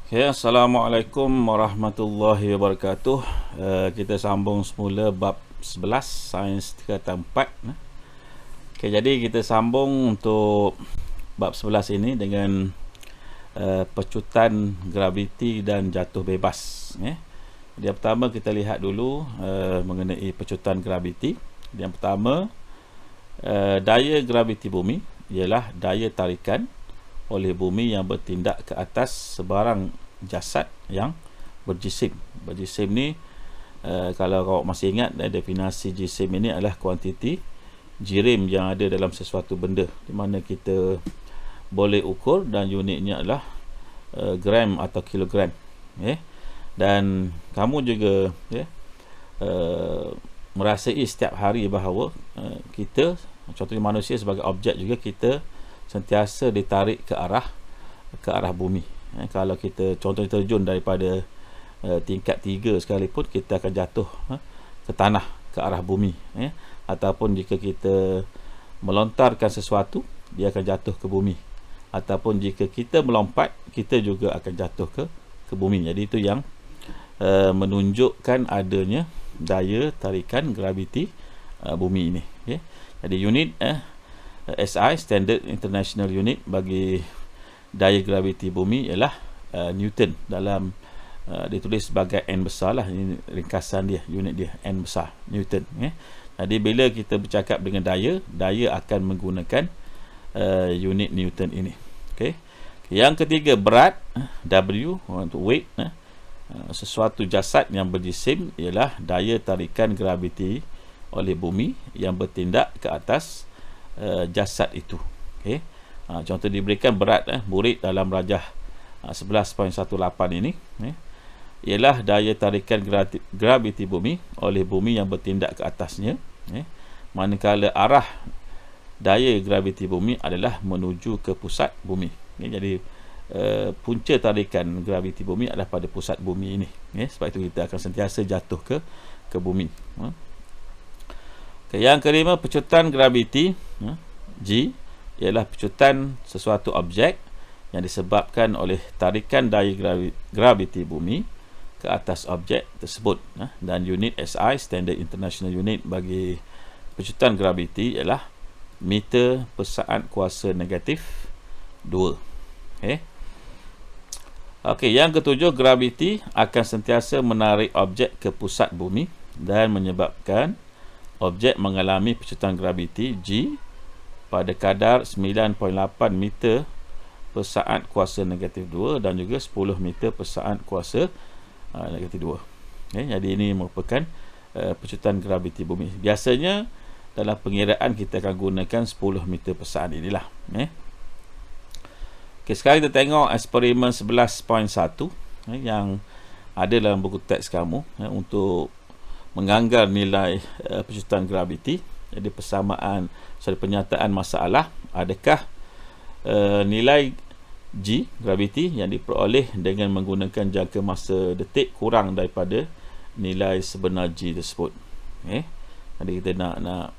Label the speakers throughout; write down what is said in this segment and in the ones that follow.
Speaker 1: Okay, Assalamualaikum warahmatullahi wabarakatuh. Kita sambung semula bab 11 sains tingkatan 4. Okay, jadi kita sambung untuk bab 11 ini dengan pecutan graviti dan jatuh bebas. Jadi yang pertama kita lihat dulu mengenai pecutan graviti. Yang pertama, daya graviti bumi ialah daya tarikan oleh bumi yang bertindak ke atas sebarang jasad yang berjisim. Berjisim ni kalau kau masih ingat, definisi jisim ini adalah kuantiti jirim yang ada dalam sesuatu benda, di mana kita boleh ukur dan unitnya adalah gram atau kilogram. Dan kamu juga merasai setiap hari bahawa kita, contohnya manusia sebagai objek juga, kita sentiasa ditarik ke arah bumi. Kalau kita contohnya terjun daripada tingkat 3 sekalipun, kita akan jatuh ke tanah, ke arah bumi. Ataupun jika kita melontarkan sesuatu, dia akan jatuh ke bumi. Ataupun jika kita melompat, kita juga akan jatuh ke bumi. Jadi itu yang menunjukkan adanya daya tarikan graviti bumi ini. Jadi unit SI, Standard International Unit, bagi daya graviti bumi ialah Newton. Dalam ditulis sebagai N besar lah, ini ringkasan dia, unit dia N besar, Newton. Jadi bila kita bercakap dengan daya akan menggunakan unit Newton ini. Yang ketiga, berat, W untuk weight. Sesuatu jasad yang berjisim ialah daya tarikan graviti oleh bumi yang bertindak ke atas jasad itu. Contoh diberikan berat burit dalam rajah 11.18 ini ialah daya tarikan graviti bumi oleh bumi yang bertindak ke atasnya, manakala arah daya graviti bumi adalah menuju ke pusat bumi. Jadi punca tarikan graviti bumi adalah pada pusat bumi ini. Sebab itu kita akan sentiasa jatuh ke bumi. Yang kelima, pecutan graviti G ialah pecutan sesuatu objek yang disebabkan oleh tarikan daya graviti bumi ke atas objek tersebut. Dan unit SI, Standard International Unit, bagi pecutan graviti ialah meter per saat kuasa negatif 2. Yang ketujuh, graviti akan sentiasa menarik objek ke pusat bumi dan menyebabkan objek mengalami pecutan graviti G pada kadar 9.8 meter per saat kuasa negatif 2 dan juga 10 meter per saat kuasa negatif 2. Jadi ini merupakan pecutan graviti bumi. Biasanya dalam pengiraan kita akan gunakan 10 meter per saat inilah. Sekarang kita tengok eksperimen 11.1 yang ada dalam buku teks kamu untuk menganggar nilai pecutan graviti. Jadi pernyataan masalah, adakah nilai G, graviti, yang diperoleh dengan menggunakan jangka masa detik kurang daripada nilai sebenar G tersebut. Jadi kita nak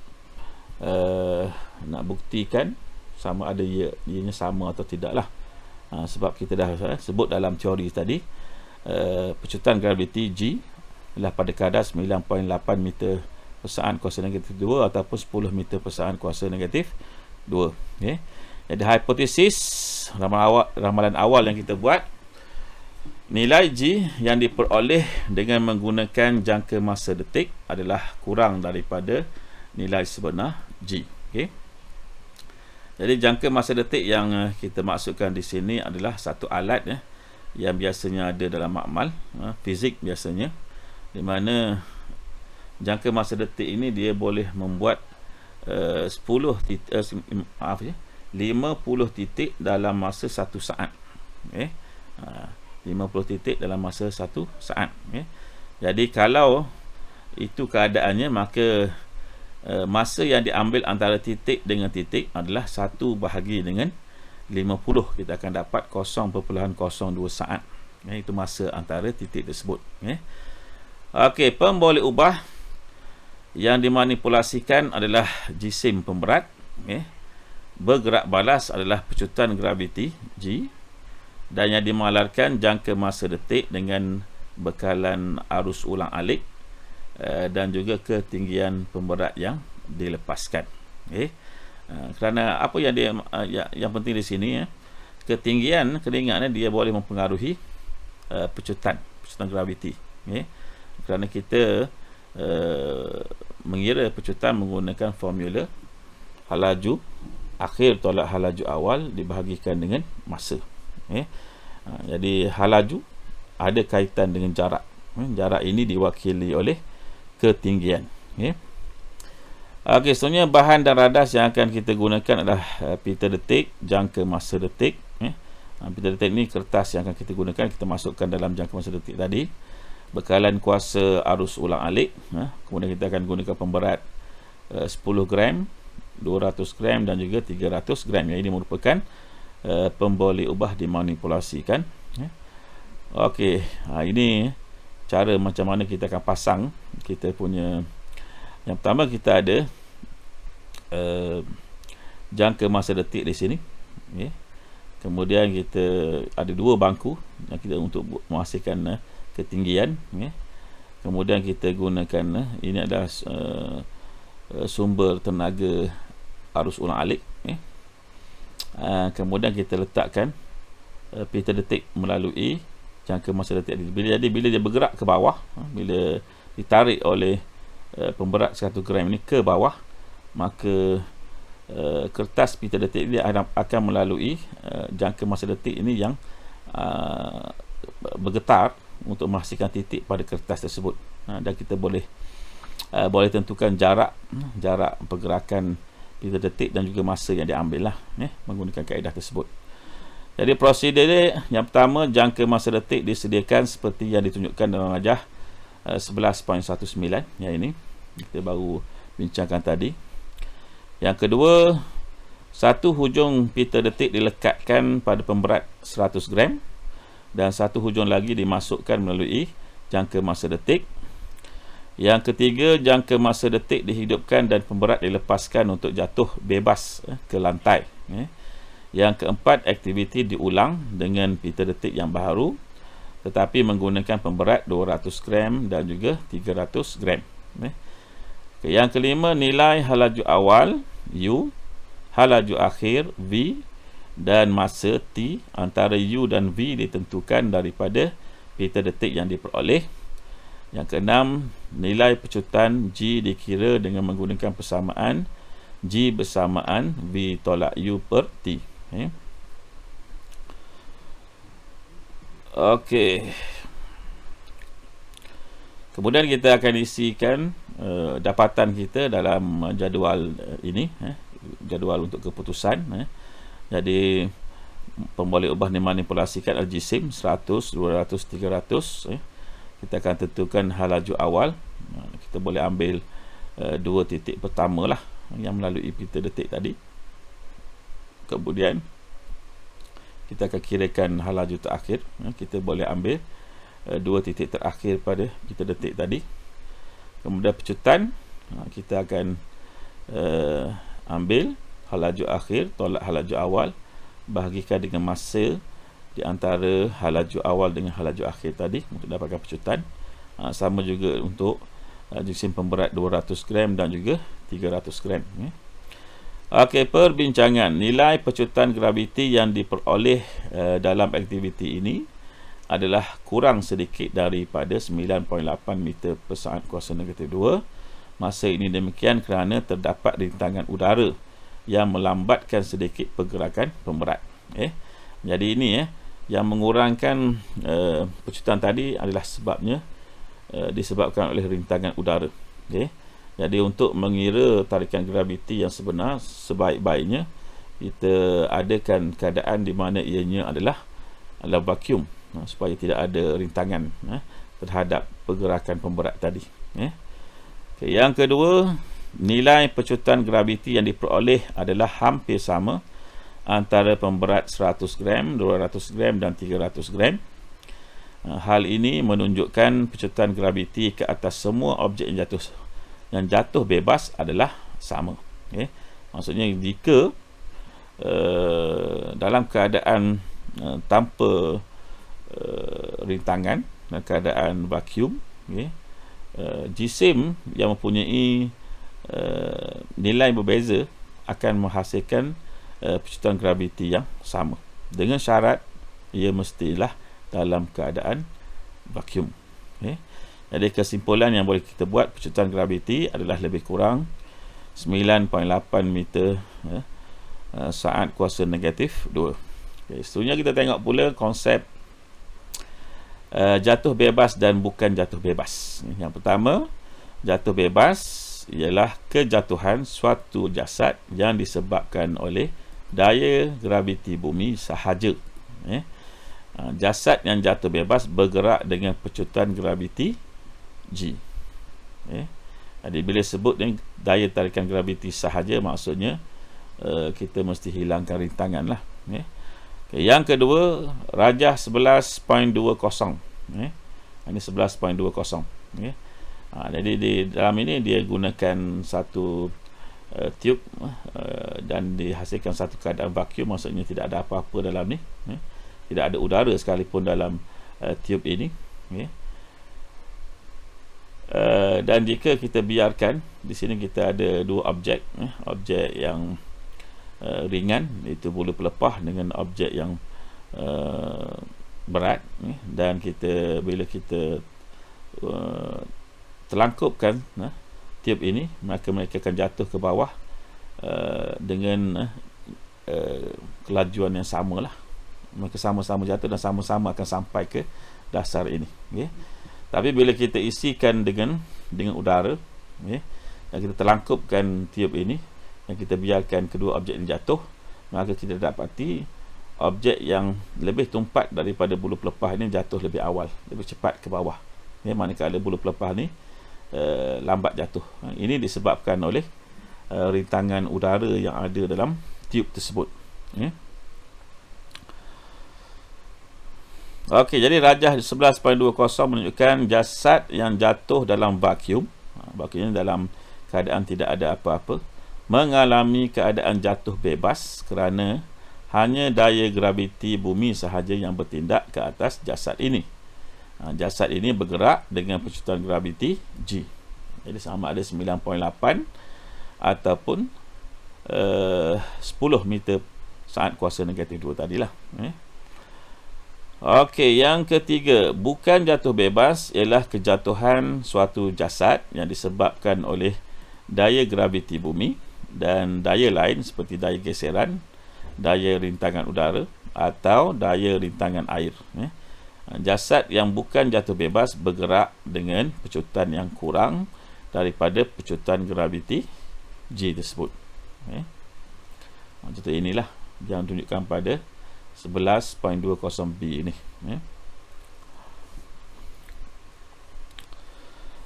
Speaker 1: buktikan sama ada ianya sama atau tidak lah. Sebab kita dah sebut dalam teori tadi, pecutan graviti G ialah pada kadar 9.8 meter per saat kuasa negatif 2 ataupun 10 meter per saat kuasa negatif 2. Jadi hipotesis, ramalan awal yang kita buat, nilai G yang diperoleh dengan menggunakan jangka masa detik adalah kurang daripada nilai sebenar G. Jadi jangka masa detik yang kita maksudkan di sini adalah satu alat yang biasanya ada dalam makmal fizik biasanya, di mana jangka masa detik ini dia boleh membuat 50 titik dalam masa 1 saat. 50 titik dalam masa 1 saat. Jadi kalau itu keadaannya, maka masa yang diambil antara titik dengan titik adalah 1 bahagi dengan 50. Kita akan dapat 0.02 saat. Itu masa antara titik tersebut. Pemboleh ubah yang dimanipulasikan adalah jisim pemberat. Bergerak balas adalah pecutan graviti G. dan yang dimalarkan jangka masa detik dengan bekalan arus ulang alik dan juga ketinggian pemberat yang dilepaskan. Okey. Kerana apa yang yang penting di sini ketinggian, kena ingat dia boleh mempengaruhi pecutan graviti. Okay. Kerana kita mengira pecutan menggunakan formula halaju akhir tolak halaju awal dibahagikan dengan masa. Okay. Jadi halaju ada kaitan dengan jarak. Jarak ini diwakili oleh ketinggian. Okay. Okey, seterusnya bahan dan radas yang akan kita gunakan adalah pita detik, jangka masa detik. Pita detik ni kertas yang akan kita gunakan, kita masukkan dalam jangka masa detik tadi. Bekalan kuasa arus ulang alik. Kemudian kita akan gunakan pemberat 10 gram, 200 gram dan juga 300 gram. Yang ini merupakan pemboleh ubah dimanipulasikan. Okey, ini cara macam mana kita akan pasang kita punya. Yang pertama kita ada jangka masa detik di sini. Okay. Kemudian kita ada dua bangku yang kita untuk menghasilkan ketinggian. Okay. Kemudian kita gunakan ini adalah sumber tenaga arus ulang alik. Okay. Kemudian kita letakkan pita detik melalui jangka masa detik. Bila dia bergerak ke bawah, bila ditarik oleh pemberat 1 gram ini ke bawah, maka kertas pita detik ini akan melalui jangka masa detik ini yang bergetar untuk menghasilkan titik pada kertas tersebut. Dan kita boleh tentukan jarak pergerakan pita detik dan juga masa yang diambil lah, menggunakan kaedah tersebut. Jadi prosedur dia, yang pertama, jangka masa detik disediakan seperti yang ditunjukkan dalam rajah 11.19 yang ini kita baru bincangkan tadi. Yang kedua, satu hujung pita detik dilekatkan pada pemberat 100 gram dan satu hujung lagi dimasukkan melalui jangka masa detik. Yang ketiga, jangka masa detik dihidupkan dan pemberat dilepaskan untuk jatuh bebas ke lantai. Yang keempat, aktiviti diulang dengan pita detik yang baru tetapi menggunakan pemberat 200 gram dan juga 300 gram. Yang kelima, nilai halaju awal U, halaju akhir V dan masa T antara U dan V ditentukan daripada pita detik yang diperoleh. Yang keenam, nilai pecutan G dikira dengan menggunakan persamaan G bersamaan V tolak U per T. Okey. Kemudian kita akan isikan dapatan kita dalam jadual ini, jadual untuk keputusan. Jadi pemboleh ubah dimanipulasikan aljisim 100, 200, 300. Kita akan tentukan halaju awal. Kita boleh ambil dua titik pertama lah yang melalui pita detik tadi. Kemudian kita akan kirakan halaju terakhir. Kita boleh ambil dua titik terakhir pada pita detik tadi. Kemudian pecutan, kita akan ambil halaju akhir tolak halaju awal, bahagikan dengan masa di antara halaju awal dengan halaju akhir tadi untuk dapatkan pecutan. Sama juga untuk jisim pemberat 200 gram dan juga 300 gram. Okey, perbincangan. Nilai pecutan graviti yang diperoleh dalam aktiviti ini adalah kurang sedikit daripada 9.8 meter per saat kuasa negatif 2. Masa ini demikian kerana terdapat rintangan udara yang melambatkan sedikit pergerakan pemberat. Jadi ini yang mengurangkan pecutan tadi adalah sebabnya disebabkan oleh rintangan udara. Jadi untuk mengira tarikan graviti yang sebenar, sebaik-baiknya kita adakan keadaan di mana ianya adalah vacuum, supaya tidak ada rintangan terhadap pergerakan pemberat tadi. Yang kedua, nilai pecutan graviti yang diperoleh adalah hampir sama antara pemberat 100 gram, 200 gram dan 300 gram. Hal ini menunjukkan pecutan graviti ke atas semua objek yang jatuh bebas adalah sama. Maksudnya jika dalam keadaan tanpa rintangan dalam keadaan vacuum, okay. Jisim yang mempunyai nilai berbeza akan menghasilkan pecutan graviti yang sama, dengan syarat ia mestilah dalam keadaan vacuum, okay. Jadi kesimpulan yang boleh kita buat, pecutan graviti adalah lebih kurang 9.8 meter saat kuasa negatif 2. Okay, seterusnya kita tengok pula konsep jatuh bebas dan bukan jatuh bebas. Yang pertama, jatuh bebas ialah kejatuhan suatu jasad yang disebabkan oleh daya graviti bumi sahaja. Jasad yang jatuh bebas bergerak dengan pecutan graviti G. Jadi bila sebut daya tarikan graviti sahaja, maksudnya kita mesti hilangkan rintangan lah. Yang kedua, rajah 11.20. Ini 11.20. Jadi di dalam ini dia gunakan satu tube dan dihasilkan satu keadaan vacuum, maksudnya tidak ada apa-apa dalam ni. Tidak ada udara sekalipun dalam tube ini. Dan jika kita biarkan, di sini kita ada dua objek, objek yang ringan, iaitu bulu pelepah, dengan objek yang berat, dan bila kita terlangkupkan tube ini, maka mereka akan jatuh ke bawah dengan kelajuan yang sama lah. Mereka sama-sama jatuh dan sama-sama akan sampai ke dasar ini. Tapi bila kita isikan dengan udara, dan kita terlangkupkan tube ini dan kita biarkan kedua objek ini jatuh, maka kita dapati objek yang lebih tumpat daripada bulu pelepah ini jatuh lebih awal, lebih cepat ke bawah. Manakala bulu pelepah ni lambat jatuh. Ini disebabkan oleh rintangan udara yang ada dalam tube tersebut. Okey, jadi rajah 11.20 menunjukkan jasad yang jatuh dalam vacuum, vacuum dalam keadaan tidak ada apa-apa, mengalami keadaan jatuh bebas kerana hanya daya graviti bumi sahaja yang bertindak ke atas jasad ini. Jasad ini bergerak dengan pecutan graviti G. Jadi sama ada 9.8 ataupun 10 meter saat kuasa negatif 2 tadilah. Okey, yang ketiga, bukan jatuh bebas ialah kejatuhan suatu jasad yang disebabkan oleh daya graviti bumi dan daya lain seperti daya geseran, daya rintangan udara atau daya rintangan air. Jasad yang bukan jatuh bebas bergerak dengan pecutan yang kurang daripada pecutan graviti G tersebut. Contoh inilah yang tunjukkan pada 11.20B ini.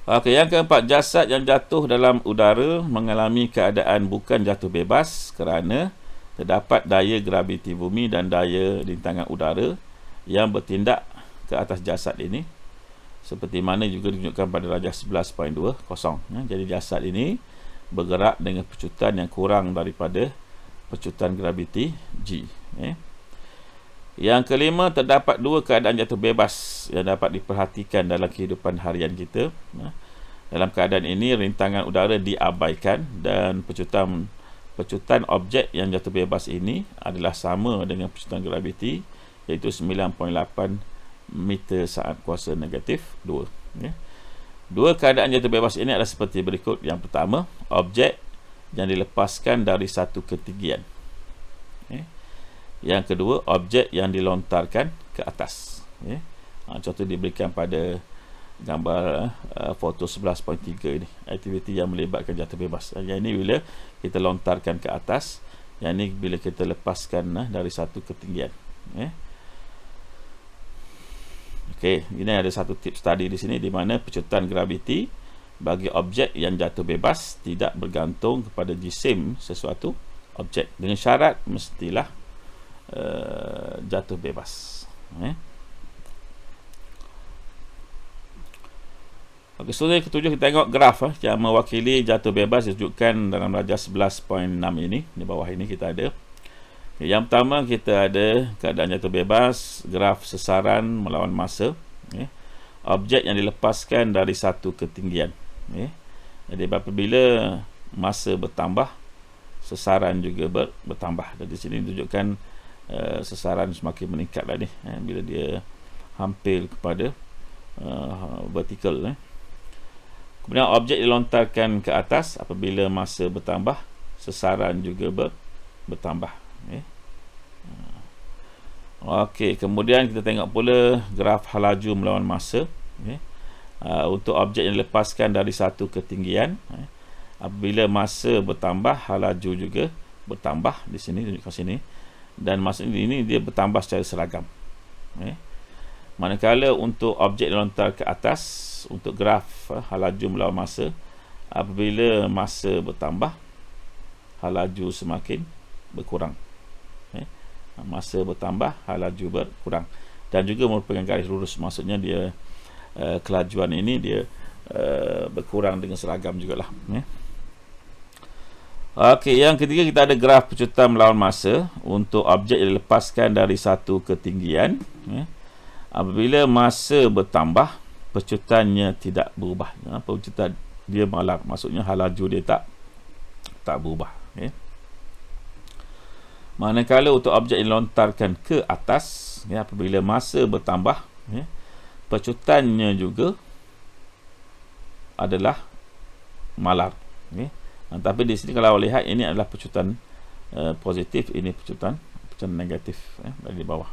Speaker 1: Okey, yang keempat, jasad yang jatuh dalam udara mengalami keadaan bukan jatuh bebas kerana terdapat daya graviti bumi dan daya rintangan udara yang bertindak ke atas jasad ini, seperti mana juga ditunjukkan pada rajah 11.20. Jadi jasad ini bergerak dengan pecutan yang kurang daripada pecutan graviti G. Yang kelima, terdapat dua keadaan jatuh bebas yang dapat diperhatikan dalam kehidupan harian kita. Dalam keadaan ini, rintangan udara diabaikan dan pecutan objek yang jatuh bebas ini adalah sama dengan pecutan graviti, iaitu 9.8 meter saat kuasa negatif 2. Dua keadaan jatuh bebas ini adalah seperti berikut. Yang pertama, objek yang dilepaskan dari satu ketinggian. Yang kedua, objek yang dilontarkan ke atas. Contoh diberikan pada gambar foto 11.3 ini, aktiviti yang melibatkan jatuh bebas. Yang ini bila kita lontarkan ke atas, yang ini bila kita lepaskan dari satu ketinggian. Okey, ini ada satu tips study di sini, di mana pecutan graviti bagi objek yang jatuh bebas tidak bergantung kepada jisim sesuatu objek, dengan syarat mestilah jatuh bebas. Okey, so yang ketujuh, kita tengok graf yang mewakili jatuh bebas ditunjukkan dalam rajah 11.6 ini. Di bawah ini kita ada Yang pertama kita ada keadaan jatuh bebas, graf sesaran melawan masa. Objek yang dilepaskan dari satu ketinggian. Jadi apabila masa bertambah, sesaran juga bertambah. Dan di sini tunjukkan sesaran semakin meningkat lah ni, bila dia hampir kepada vertikal. Kemudian objek dilontarkan ke atas apabila masa bertambah, sesaran juga bertambah. Okey, kemudian kita tengok pula graf halaju melawan masa. Untuk objek yang dilepaskan dari satu ketinggian, apabila masa bertambah, halaju juga bertambah. Di sini tunjukkan sini, dan masa ini dia bertambah secara seragam. Manakala untuk objek dilontar ke atas, untuk graf halaju melawan masa, apabila masa bertambah, halaju semakin berkurang. Masa bertambah, halaju berkurang, dan juga merupakan garis lurus, maksudnya dia kelajuan ini dia berkurang dengan seragam jugalah. Okey, yang ketiga kita ada graf pecutan melawan masa untuk objek yang dilepaskan dari satu ketinggian. Apabila masa bertambah, pecutannya tidak berubah. Pecutan dia malar, maksudnya halaju dia tak berubah. Manakala untuk objek yang dilontarkan ke atas, apabila masa bertambah, pecutannya juga adalah malar. Tapi di sini kalau lihat, ini adalah pecutan positif, ini pecutan negatif dari bawah.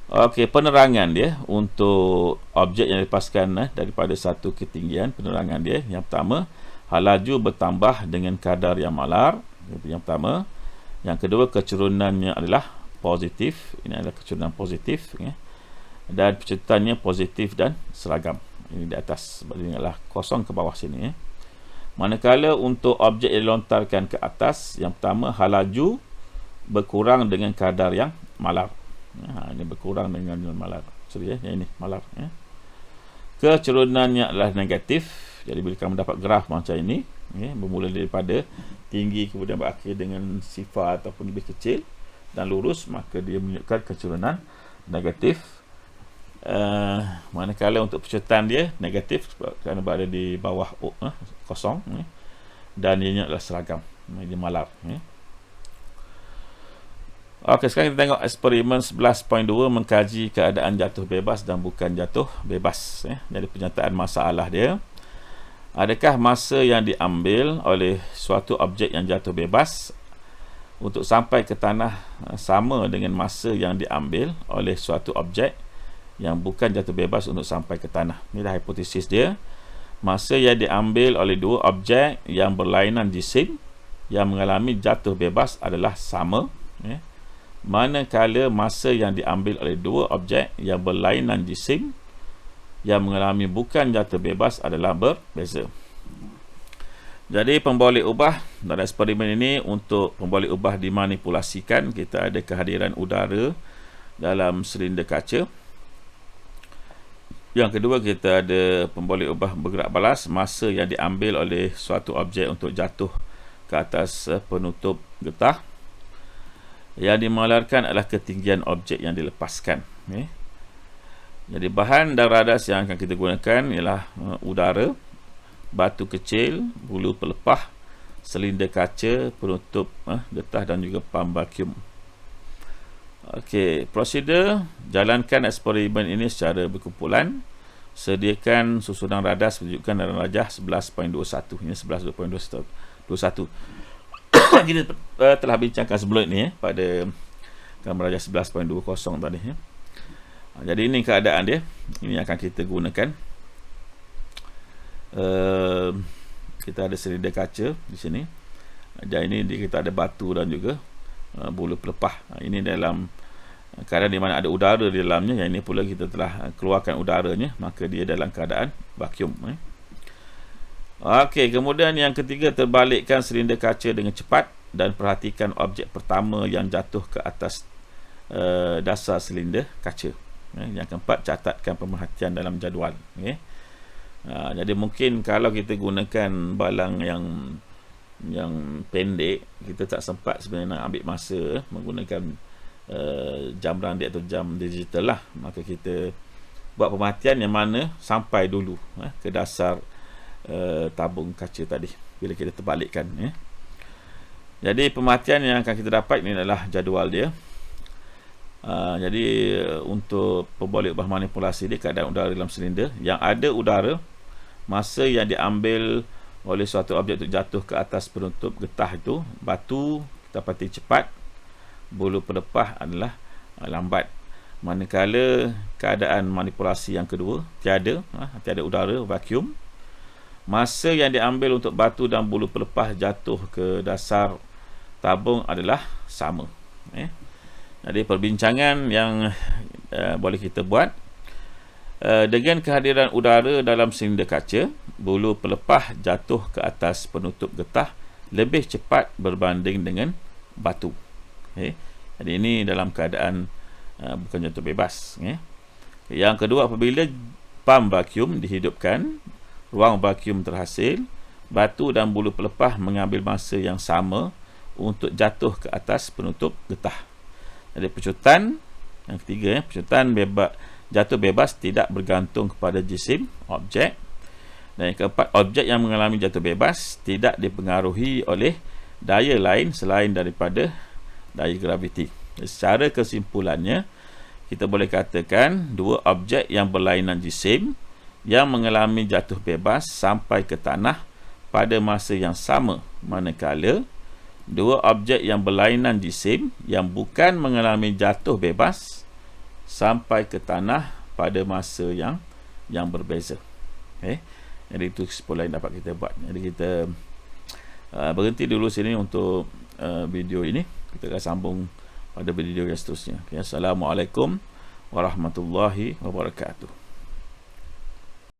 Speaker 1: Okey, penerangan dia untuk objek yang dilepaskan daripada satu ketinggian, penerangan dia yang pertama, halaju bertambah dengan kadar yang malar. Itu yang pertama. Yang kedua, kecurunannya adalah positif. Ini adalah kecurunan positif, dan pecutannya positif dan seragam. Ini di atas, ini adalah kosong ke bawah sini. Manakala untuk objek yang dilontarkan ke atas, yang pertama, halaju berkurang dengan kadar yang malar. Ini berkurang dengan malar. Sorry, yang ini malar. Kecurunannya adalah negatif. Jadi bila kamu dapat graf macam ini, bermula daripada tinggi kemudian berakhir dengan sifar ataupun lebih kecil dan lurus, maka dia menunjukkan kecurunan negatif. Manakala untuk pecutan dia negatif kerana berada di bawah kosong, dan ianya adalah seragam, dia malar. Okey, sekarang kita tengok eksperimen 11.2 mengkaji keadaan jatuh bebas dan bukan jatuh bebas. Jadi penyataan masalah dia, adakah masa yang diambil oleh suatu objek yang jatuh bebas untuk sampai ke tanah sama dengan masa yang diambil oleh suatu objek yang bukan jatuh bebas untuk sampai ke tanah. Inilah hipotesis dia. Masa yang diambil oleh dua objek yang berlainan jisim yang mengalami jatuh bebas adalah sama, manakala masa yang diambil oleh dua objek yang berlainan jisim yang mengalami bukan jatuh bebas adalah berbeza. Jadi pemboleh ubah dalam eksperimen ini, untuk pemboleh ubah dimanipulasikan, kita ada kehadiran udara dalam silinder kaca. Yang kedua, kita ada pemboleh ubah bergerak balas, masa yang diambil oleh suatu objek untuk jatuh ke atas penutup getah. Yang dimalarkan adalah ketinggian objek yang dilepaskan. Jadi bahan dan radas yang akan kita gunakan ialah udara, batu kecil, bulu pelepah, silinder kaca, penutup getah dan juga pam vacuum. Okey, prosedur: jalankan eksperimen ini secara berkumpulan. Sediakan susunan radas menunjukkan dalam rajah 11.21. Ini 11.21. Kita telah bincangkan sebelum ini pada gambar rajah 11.20 tadi. Jadi ini keadaan dia. Ini akan kita gunakan. Kita ada silinder kaca di sini. Dan ini kita ada batu dan juga bulu pelepah. Ini dalam keadaan di mana ada udara di dalamnya. Yang ini pula kita telah keluarkan udaranya, maka dia dalam keadaan vacuum. Okey, kemudian yang ketiga, terbalikkan silinder kaca dengan cepat dan perhatikan objek pertama yang jatuh ke atas dasar silinder kaca. Yang keempat, catatkan pemerhatian dalam jadual. Jadi mungkin kalau kita gunakan balang yang yang pendek, kita tak sempat sebenarnya nak ambil masa menggunakan jam randik atau jam digital lah. Maka kita buat pemerhatian yang mana sampai dulu ke dasar tabung kaca tadi bila kita terbalikkan. Jadi pemerhatian yang akan kita dapat ini adalah jadual dia. Jadi untuk pemboleh ubah manipulasi dia, keadaan udara dalam silinder yang ada udara, masa yang diambil oleh suatu objek untuk jatuh ke atas penutup getah itu, batu kita pasti cepat, bulu pelepah adalah lambat. Manakala keadaan manipulasi yang kedua, tiada udara, vacuum, masa yang diambil untuk batu dan bulu pelepah jatuh ke dasar tabung adalah sama. Jadi perbincangan yang boleh kita buat, dengan kehadiran udara dalam silinder kaca, bulu pelepah jatuh ke atas penutup getah lebih cepat berbanding dengan batu. Jadi ini dalam keadaan bukan jatuh bebas. Yang kedua, apabila pam vacuum dihidupkan, ruang vacuum terhasil, batu dan bulu pelepah mengambil masa yang sama untuk jatuh ke atas penutup getah. Jadi pecutan yang ketiga, pecutan jatuh bebas tidak bergantung kepada jisim, objek. Dan yang keempat, objek yang mengalami jatuh bebas tidak dipengaruhi oleh daya lain selain daripada daya graviti. Secara kesimpulannya, kita boleh katakan dua objek yang berlainan jisim yang mengalami jatuh bebas sampai ke tanah pada masa yang sama, manakala dua objek yang berlainan jisim yang bukan mengalami jatuh bebas sampai ke tanah pada masa yang berbeza. Jadi itu kesimpulan yang dapat kita buat. Jadi kita berhenti dulu sini untuk video ini. Kita akan sambung pada video yang seterusnya. Assalamualaikum warahmatullahi wabarakatuh.